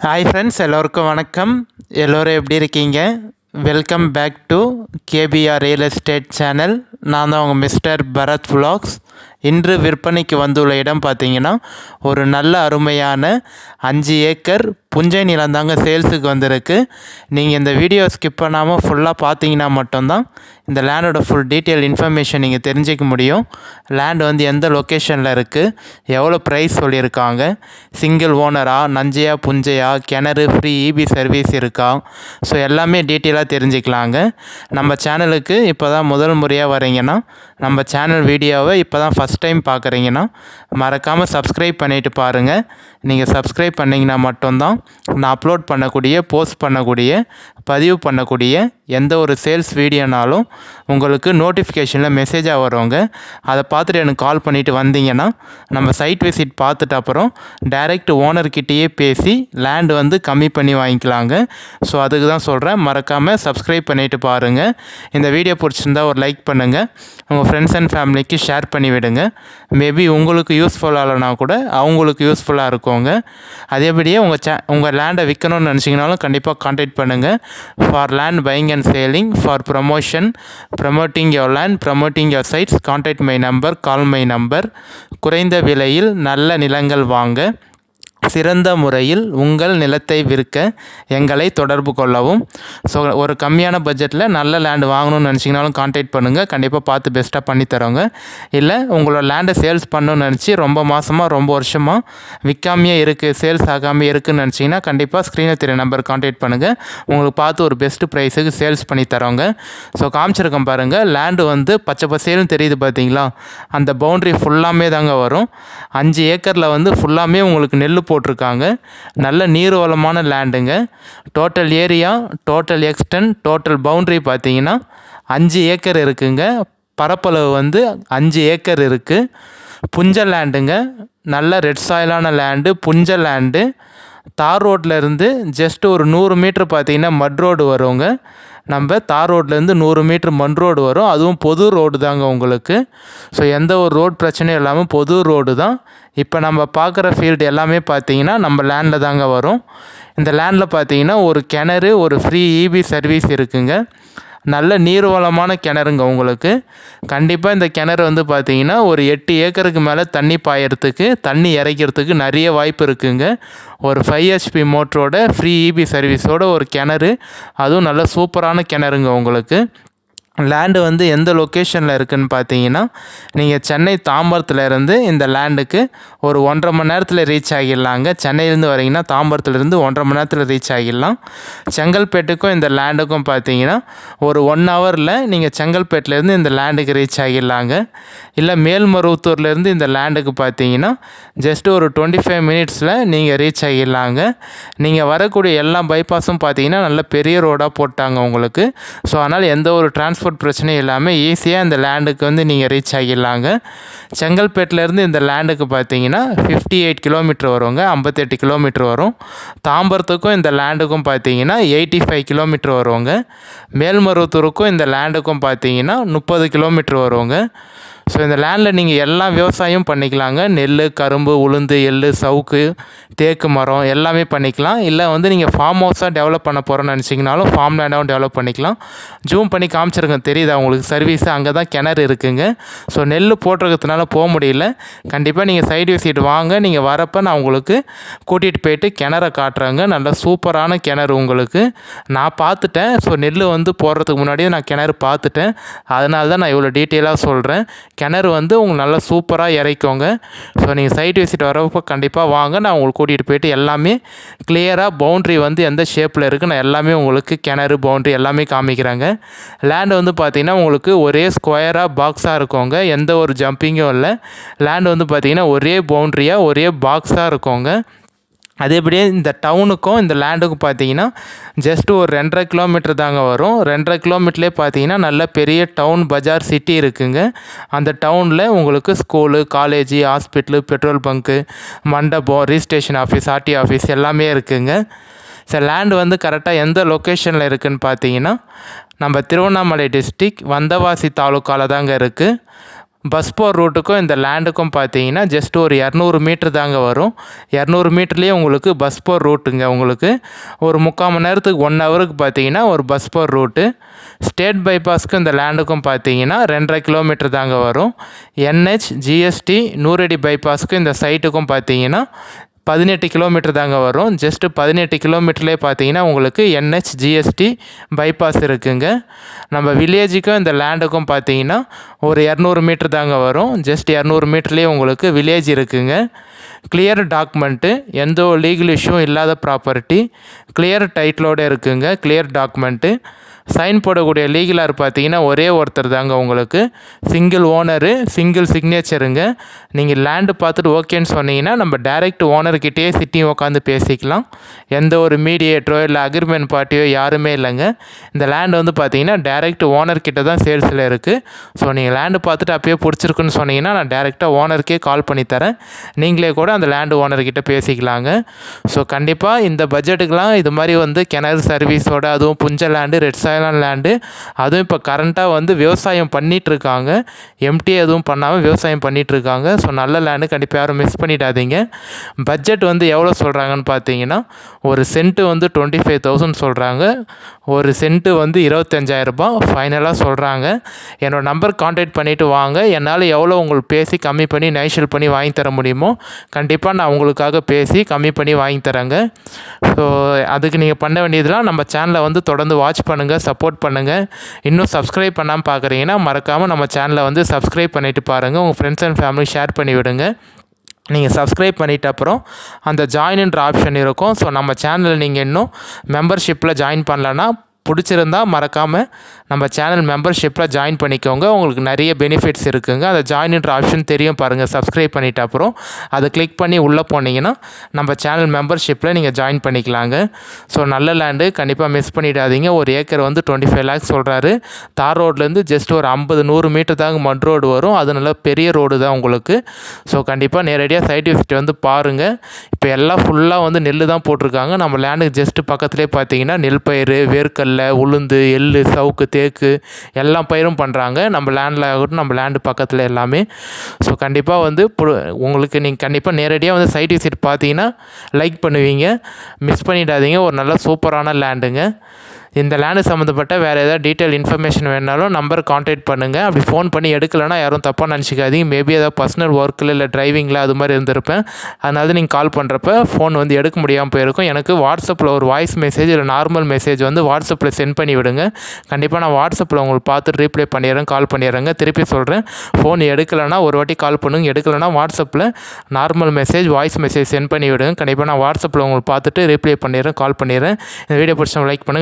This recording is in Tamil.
ஹாய் ஃப்ரெண்ட்ஸ், எல்லோருக்கும் வணக்கம். எல்லோரும் எப்படி இருக்கீங்க? Welcome back to KPR real estate channel. நான் தான் உங்கள் மிஸ்டர் பரத் vlogs. இன்று விற்பனைக்கு வந்துள்ள இடம் பார்த்தீங்கன்னா ஒரு நல்ல அருமையான 5 ஏக்கர் புஞ்சை நிலம் தாங்க சேல்ஸுக்கு வந்திருக்கு. நீங்கள் இந்த வீடியோ ஸ்கிப் பண்ணாமல் ஃபுல்லாக பார்த்தீங்கன்னா மட்டும்தான் இந்த லேண்டோட ஃபுல் டீட்டெயில் இன்ஃபர்மேஷன் நீங்கள் தெரிஞ்சிக்க முடியும். லேண்ட் வந்து எந்த லொக்கேஷனில் இருக்குது, எவ்வளோ ப்ரைஸ் சொல்லியிருக்காங்க, சிங்கிள் ஓனரா, நஞ்சையா புஞ்சையா, கிணறு, ஃப்ரீ இபி சர்வீஸ் இருக்கா, ஸோ எல்லாமே டீட்டெயிலாக தெரிஞ்சுக்கலாங்க. நம்ம சேனலுக்கு இப்போ தான் முதல் முறையாக வரீங்கன்னா, நம்ம சேனல் வீடியோவை இப்போ தான் ஃபஸ்ட் டைம் பார்க்குறீங்கன்னா மறக்காமல் சப்ஸ்கிரைப் பண்ணிவிட்டு பாருங்கள். நீங்கள் சப்ஸ்கிரைப் பண்ணிங்கன்னா மட்டும்தான் நான் அப்லோட் பண்ணக்கூடிய, போஸ்ட் பண்ணக்கூடிய, பதிவு பண்ணக்கூடிய எந்த ஒரு சேல்ஸ் வீடியோனாலும் உங்களுக்கு நோட்டிஃபிகேஷனில் மெசேஜாக வருவாங்க. அதை பார்த்துட்டு எனக்கு கால் பண்ணிவிட்டு வந்தீங்கன்னா நம்ம சைட் விசிட் பார்த்துட்டு அப்புறம் டைரெக்ட் ஓனர்கிட்டயே பேசி லேண்ட் வந்து கம்மி பண்ணி வாங்கிக்கலாங்க. ஸோ அதுக்கு தான் சொல்கிறேன், மறக்காமல் சப்ஸ்கிரைப் பண்ணிவிட்டு பாருங்கள். இந்த வீடியோ பிடிச்சிருந்தா ஒரு லைக் பண்ணுங்கள், உங்கள் ஃப்ரெண்ட்ஸ் அண்ட் ஃபேமிலிக்கு ஷேர் பண்ணி விடுங்க. மேபி உங்களுக்கு யூஸ்ஃபுல்லாக இல்லைனா கூட அவங்களுக்கு யூஸ்ஃபுல்லாக இருக்குங்க. அதேபடியே உங்கள் லேண்டை விற்கணும்னு நினச்சிங்கனாலும் கண்டிப்பாக கான்டாக்ட் பண்ணுங்கள். For land buying and selling, for promotion, promoting your land, promoting your sites, contact my number, call my number. குறைந்த விலையில் நல்ல நிலங்கள் வாங்க, சிறந்த முறையில் உங்கள் நிலத்தை விற்க எங்களை தொடர்பு கொள்ளவும். ஸோ ஒரு கம்மியான பட்ஜெட்டில் நல்ல லேண்டு வாங்கணும்னு நினச்சிங்கனாலும் கான்டாக்ட் பண்ணுங்கள். கண்டிப்பாக பார்த்து பெஸ்ட்டாக பண்ணித்தரோங்க. இல்லை உங்களோட லேண்டை சேல்ஸ் பண்ணணும்னு நினச்சி ரொம்ப மாதமாக, ரொம்ப வருஷமாக விற்காமையே இருக்குது, சேல்ஸ் ஆகாமல் இருக்குதுன்னு நினச்சிங்கன்னா கண்டிப்பாக ஸ்க்ரீனில் தெரிய நம்பர் கான்டாக்ட் பண்ணுங்கள். உங்களுக்கு பார்த்து ஒரு பெஸ்ட்டு ப்ரைஸுக்கு சேல்ஸ் பண்ணி தரோங்க. ஸோ காமிச்சிருக்கோம் பாருங்கள், லேண்டு வந்து பச்சை பசேல்னு தெரியுது பார்த்தீங்களா, அந்த பவுண்ட்ரி ஃபுல்லாமே தாங்க வரும். 5 ஏக்கரில் வந்து ஃபுல்லாமே உங்களுக்கு நெல் போட்டிருக்காங்க. நல்ல நீர் வளமான லேண்டுங்க. Total area, total extent, total boundary பார்த்தீங்கன்னா 5 ஏக்கர் இருக்குங்க. பரப்பளவு வந்து 5 ஏக்கர் இருக்குது. புஞ்ச லேண்டுங்க, நல்ல ரெட் சாயிலான லேண்டு, புஞ்ச லேண்டு. தார் ரோட்டில் இருந்து ஜஸ்ட் ஒரு 100 மீட்ரு பார்த்தீங்கன்னா மட் ரோடு வருங்க. நம்ம தார் ரோட்லேருந்து 100 மீட்ரு மண் ரோடு வரும். அதுவும் பொது ரோடு தாங்க உங்களுக்கு. ஸோ எந்த ஒரு ரோட் பிரச்சனையும் இல்லாமல் பொது ரோடு தான். இப்போ நம்ம பார்க்குற ஃபீல்டு எல்லாமே பார்த்தீங்கன்னா நம்ம லேண்டில் தாங்க வரும். இந்த லேண்டில் பார்த்தீங்கன்னா ஒரு கிணறு, ஒரு ஃப்ரீ இபி சர்வீஸ் இருக்குங்க. நல்ல நீர்வளமான கிணறுங்க உங்களுக்கு. கண்டிப்பாக இந்த கிணறு வந்து பார்த்தீங்கன்னா ஒரு 8 ஏக்கருக்கு மேலே தண்ணி பாயறதுக்கு, தண்ணி இறைக்கிறதுக்கு நிறைய வாய்ப்பு இருக்குங்க. ஒரு 5 HP மோட்டரோட ஃப்ரீ இபி சர்வீஸோட ஒரு கிணறு, அதுவும் நல்ல சூப்பரான கிணறுங்க உங்களுக்கு. லேண்டு வந்து எந்த லொக்கேஷனில் இருக்குதுன்னு பார்த்தீங்கன்னா, நீங்கள் சென்னை தாம்பரத்துலேருந்து இந்த லேண்டுக்கு ஒரு 1.5 மணி நேரத்தில் ரீச் ஆகிடலாங்க. சென்னையிலேருந்து வரீங்கன்னா தாம்பரத்துலேருந்து 1.5 மணி நேரத்தில் ரீச் ஆகிடலாம். செங்கல்பேட்டுக்கும் இந்த லேண்டுக்கும் பார்த்தீங்கன்னா ஒரு 1 ஹவரில் நீங்கள் செங்கல்பேட்டிலேருந்து இந்த லேண்டுக்கு ரீச் ஆகிடலாங்க. இல்லை மேல்மருவத்தூர்லேருந்து இந்த லேண்டுக்கு பார்த்தீங்கன்னா ஜஸ்ட் ஒரு 25 மினிட்ஸில் நீங்கள் ரீச் ஆகிடலாங்க. நீங்கள் வரக்கூடிய எல்லா பைபாஸும் பார்த்தீங்கன்னா நல்ல பெரிய ரோடாக போட்டாங்க உங்களுக்கு. ஸோ அதனால் எந்த ஒரு டிரான்ஸ்போர்ட் பிரச்சனையும் இல்லாமல் ஈஸியாக இந்த லேண்டுக்கு வந்து நீங்கள் ரீச் ஆகிடலாங்க. செங்கல்பேட்டிலேருந்து இந்த லேண்டுக்கு பார்த்தீங்கன்னா 58 கிலோமீட்டர் வருங்க, 58 கிலோமீட்டர் வரும். தாம்பரத்துக்கும் இந்த லேண்டுக்கும் பார்த்தீங்கன்னா 85 கிலோமீட்டர் வருவாங்க. மேல்மருவத்தூருக்கும் இந்த லேண்டுக்கும் பார்த்தீங்கன்னா 30 கிலோமீட்டர் வருவாங்க. ஸோ இந்த லேண்டில் நீங்கள் எல்லா விவசாயம் பண்ணிக்கலாங்க. நெல், கரும்பு, உளுந்து, எள், சவுக்கு, தேக்கு மரம் எல்லாமே பண்ணிக்கலாம். இல்லை வந்து நீங்கள் ஃபார்ம் ஹவுஸாக டெவலப் பண்ண போகிறோன்னு நினச்சிங்கனாலும் ஃபார்ம் லேண்டாகவும் டெவலப் பண்ணிக்கலாம். ஜூம் பண்ணி காமிச்சிருக்கேன், தெரியுதா உங்களுக்கு சர்வீஸு? அங்கே தான் கிணறு இருக்குங்க. ஸோ நெல் போட்டிருக்கிறதுனால போக முடியல. கண்டிப்பாக நீங்கள் சைடு விசிட் வாங்க. நீங்கள் வரப்போ நான் உங்களுக்கு கூட்டிகிட்டு போயிட்டு கிணற காட்டுறேங்க. நல்ல சூப்பரான கிணறு உங்களுக்கு. நான் பார்த்துட்டேன். ஸோ நெல் வந்து போடுறதுக்கு முன்னாடியே நான் கிணறு பார்த்துட்டேன். அதனால தான் நான் இவ்வளோ டீட்டெயிலாக சொல்கிறேன். கிணறு வந்து உங்களுக்கு நல்லா சூப்பராக இறைக்கோங்க. ஸோ நீங்கள் சைட் விசிட் வரப்போ கண்டிப்பாக வாங்க. நான் உங்களுக்கு கூட்டிகிட்டு போயிட்டு எல்லாமே கிளியராக பவுண்ட்ரி வந்து எந்த ஷேப்பில் இருக்குது நான் எல்லாமே உங்களுக்கு கிணறு, பவுண்ட்ரி எல்லாமே காமிக்கிறாங்க. லேண்டு வந்து பார்த்திங்கன்னா உங்களுக்கு ஒரே ஸ்கொயராக பாக்ஸாக இருக்குங்க. எந்த ஒரு ஜம்பிங்கும் இல்லை. லேண்டு வந்து பார்த்திங்கன்னா ஒரே பவுண்ட்ரியாக ஒரே பாக்ஸாக இருக்குங்க. அதேபடியே இந்த டவுனுக்கும் இந்த லேண்டுக்கும் பார்த்தீங்கன்னா ஜஸ்ட் ஒரு 2.5 கிலோமீட்டர் தாங்க வரும். 2.5 கிலோமீட்டர்லேயே பார்த்தீங்கன்னா நல்ல பெரிய டவுன், பஜார், சிட்டி இருக்குங்க. அந்த டவுனில் உங்களுக்கு school, college, hospital, petrol bunk, மண்டபம், ரிஜிஸ்ட்ரேஷன் ஆஃபீஸ், ஆர்டி ஆஃபீஸ் எல்லாமே இருக்குங்க. சார் லேண்டு வந்து கரெக்டாக எந்த லொக்கேஷனில் இருக்குதுன்னு பார்த்தீங்கன்னா நம்ம திருவண்ணாமலை டிஸ்ட்ரிக் வந்தவாசி தாலுக்காவில் தாங்க இருக்குது. பஸ் போகிற ரூட்டுக்கும் இந்த லேண்டுக்கும் பார்த்தீங்கன்னா ஜஸ்ட் ஒரு 200 மீட்ரு தாங்க வரும். 200 மீட்டர்லேயே உங்களுக்கு பஸ் போகிற ரூட்டுங்க. உங்களுக்கு ஒரு 3/4 மணி நேரத்துக்கு 1 ஹவருக்கு பார்த்தீங்கன்னா ஒரு பஸ் போகிற ரூட்டு. ஸ்டேட் பைபாஸ்க்கும் இந்த லேண்டுக்கும் பார்த்தீங்கன்னா 2.5 கிலோமீட்டர் தாங்க வரும். NH GST நூறடி பைபாஸ்க்கும் இந்த சைட்டுக்கும் பார்த்தீங்கன்னா 18 கிலோமீட்டர் தாங்க வரும். ஜஸ்ட்டு 18 கிலோமீட்டர்லேயே பார்த்தீங்கன்னா உங்களுக்கு NH GST பைபாஸ் இருக்குங்க. நம்ம வில்லேஜுக்கும் இந்த லேண்டுக்கும் பார்த்தீங்கன்னா ஒரு 200 மீட்டர் தாங்க வரும். ஜஸ்ட் 200 மீட்டர்லேயே உங்களுக்கு வில்லேஜ் இருக்குங்க. கிளியர் டாக்குமெண்ட்டு, எந்த லீகல் இஷ்யூ இல்லாத ப்ராப்பர்ட்டி, கிளியர் டைட்டிலோடு இருக்குங்க. கிளியர் டாக்குமெண்ட்டு, சைன் போடக்கூடிய லீகலார் பார்த்தீங்கன்னா ஒரே ஒருத்தர் தாங்க உங்களுக்கு. சிங்கிள் ஓனரு, சிங்கிள் சிக்னேச்சருங்க. நீங்கள் லேண்டு பார்த்துட்டு ஓகேன்னு சொன்னீங்கன்னா நம்ம டைரெக்ட் ஓனர்கிட்டயே சிட்டி உட்காந்து பேசிக்கலாம். எந்த ஒரு மீடியேட்டரோ இல்லை அக்ரிமெண்ட் பார்ட்டியோ யாருமே இல்லைங்க. இந்த லேண்டு வந்து பார்த்தீங்கன்னா டைரெக்ட் ஓனர்கிட்ட தான் சேல்ஸில் இருக்குது. ஸோ நீங்கள் லேண்டு பார்த்துட்டு அப்பயே பிடிச்சிருக்குன்னு சொன்னீங்கன்னா நான் டைரெக்டாக ஓனருக்கே கால் பண்ணி தரேன். நீங்களே கூட அந்த லேண்டு ஓனர்கிட்ட பேசிக்கலாங்க. ஸோ கண்டிப்பாக இந்த பட்ஜெட்டுக்கெலாம் இது மாதிரி வந்து கிணறு சர்வீஸோட, அதுவும் புஞ்ச லேண்டு, ரெட் சாய்லாண்ட் லேண்டு, அதுவும் இப்போ கரண்ட்டாக வந்து விவசாயம் பண்ணிகிட்ருக்காங்க. எம்டி எதுவும் பண்ணாமல் விவசாயம் பண்ணிகிட்ருக்காங்க. ஸோ நல்ல லேண்டு, கண்டிப்பாக யாரும் மிஸ் பண்ணிடாதீங்க. பட்ஜெட் வந்து எவ்வளோ சொல்கிறாங்கன்னு பார்த்தீங்கன்னா ஒரு சென்ட்டு வந்து 25,000 சொல்கிறாங்க. ஒரு சென்ட்டு வந்து 25,000 ரூபாய் ஃபைனலாக சொல்கிறாங்க. என்னோடய நம்பர் கான்டாக்ட் பண்ணிவிட்டு வாங்க. என்னால் எவ்வளோ உங்களுக்கு பேசி கம்மி பண்ணி நைஷல் பண்ணி வாங்கி தர முடியுமோ கண்டிப்பாக நான் உங்களுக்காக பேசி கம்மி பண்ணி வாங்கி தரேங்க. ஸோ அதுக்கு நீங்கள் பண்ண வேண்டியதெல்லாம் நம்ம சேனலை வந்து தொடர்ந்து வாட்ச் பண்ணுங்கள், சப்போர்ட் பண்ணுங்கள். இன்னும் சப்ஸ்கிரைப் பண்ணாமல் பார்க்குறீங்கன்னா மறக்காமல் நம்ம சேனலை வந்து சப்ஸ்கிரைப் பண்ணிவிட்டு பாருங்கள். உங்கள் ஃப்ரெண்ட்ஸ் அண்ட் ஃபேமிலி ஷேர் பண்ணி விடுங்க. நீங்கள் சப்ஸ்கிரைப் பண்ணிட்ட அப்புறம் அந்த ஜாயின்ன்ற ஆப்ஷன் இருக்கும். ஸோ நம்ம சேனலில் நீங்கள் இன்னும் மெம்பர்ஷிப்பில் ஜாயின் பண்ணலன்னா பிடிச்சிருந்தால் மறக்காமல் நம்ம சேனல் மெம்பர்ஷிப்பில் ஜாயின் பண்ணிக்கோங்க. உங்களுக்கு நிறைய பெனிஃபிட்ஸ் இருக்குங்க. அந்த ஜாயின்ன்ற ஆப்ஷன் தெரியும் பாருங்கள். சப்ஸ்கிரைப் பண்ணிட்ட அப்புறம் அதை கிளிக் பண்ணி உள்ளே போனீங்கன்னா நம்ம சேனல் மெம்பர்ஷிப்பில் நீங்கள் ஜாயின் பண்ணிக்கலாங்க. ஸோ நல்ல லேண்டு, கண்டிப்பாக மிஸ் பண்ணிடாதீங்க. ஒரு ஏக்கர் வந்து 25 lakhs சொல்கிறாரு. தார் ரோட்லேருந்து ஜஸ்ட் ஒரு 50-100 மீட்டர் தாங்க மட் ரோடு வரும். அது நல்ல பெரிய ரோடு தான் உங்களுக்கு. ஸோ கண்டிப்பாக நேரடியாக சைட் விசிட் வந்து பாருங்கள். இப்போ எல்லாம் ஃபுல்லாக வந்து நெல் தான் போட்டிருக்காங்க. நம்ம லேண்டுக்கு ஜஸ்ட்டு பக்கத்துலேயே பார்த்தீங்கன்னா நெல் பயிர், வேர்க்கடலை, உளுந்து, எள்ளு, சவுக்கு, தேக்கு எல்லா பயிரும் பண்ணுறாங்க. நம்ம லேண்டில் ஆகட்டும், நம்ம லேண்டு பக்கத்தில் எல்லாமே. ஸோ கண்டிப்பாக வந்து உங்களுக்கு நீங்கள் கண்டிப்பாக நேரடியாக வந்து சைட் விசிட் பார்த்தீங்கன்னா லைக் பண்ணுவீங்க. மிஸ் பண்ணிடாதீங்க. ஒரு நல்ல சூப்பரான லேண்டுங்க. இந்த லேண்டு சம்மந்தப்பட்ட வேறு ஏதாவது டீட்டெயில் இன்ஃபர்மேஷன் வேணாலும் நம்பர் கான்டாக்ட் பண்ணுங்கள். அப்படி ஃபோன் பண்ணி எடுக்கலைன்னா யாரும் தப்பாக நினச்சிக்காதீங்க. மேபி ஏதாவது பர்சனல் ஒர்க்கில் இல்லை டிரைவிங்கில் அது மாதிரி இருந்திருப்பேன். அதனால நீங்கள் கால் பண்ணுறப்ப ஃபோன் வந்து எடுக்க முடியாமல் போயிருக்கும். எனக்கு வாட்ஸ்அப்பில் ஒரு வாய்ஸ் மெசேஜ் இல்லை நார்மல் மெசேஜ் வந்து வாட்ஸ்அப்பில் சென்ட் பண்ணி விடுங்க. கண்டிப்பாக நான் வாட்ஸ்அப்பில் உங்களுக்கு பார்த்து ரீப்ளை பண்ணிடுறேன், கால் பண்ணிடுறேங்க. திருப்பி சொல்கிறேன், ஃபோன் எடுக்கலைன்னா ஒரு வாட்டி கால் பண்ணுங்க. எடுக்கலைன்னா வாட்ஸ்அப்பில் normal message, voice message sent பண்ணி விடுங்க. கண்டிப்பாக நான் வாட்ஸ்அப்பில் உங்களுக்கு பார்த்துட்டு ரீப்ளை பண்ணிடுறேன், கால் பண்ணிடுறேன். இந்த வீடியோ பிடிச்சவங்க லைக் பண்ணுங்கள்.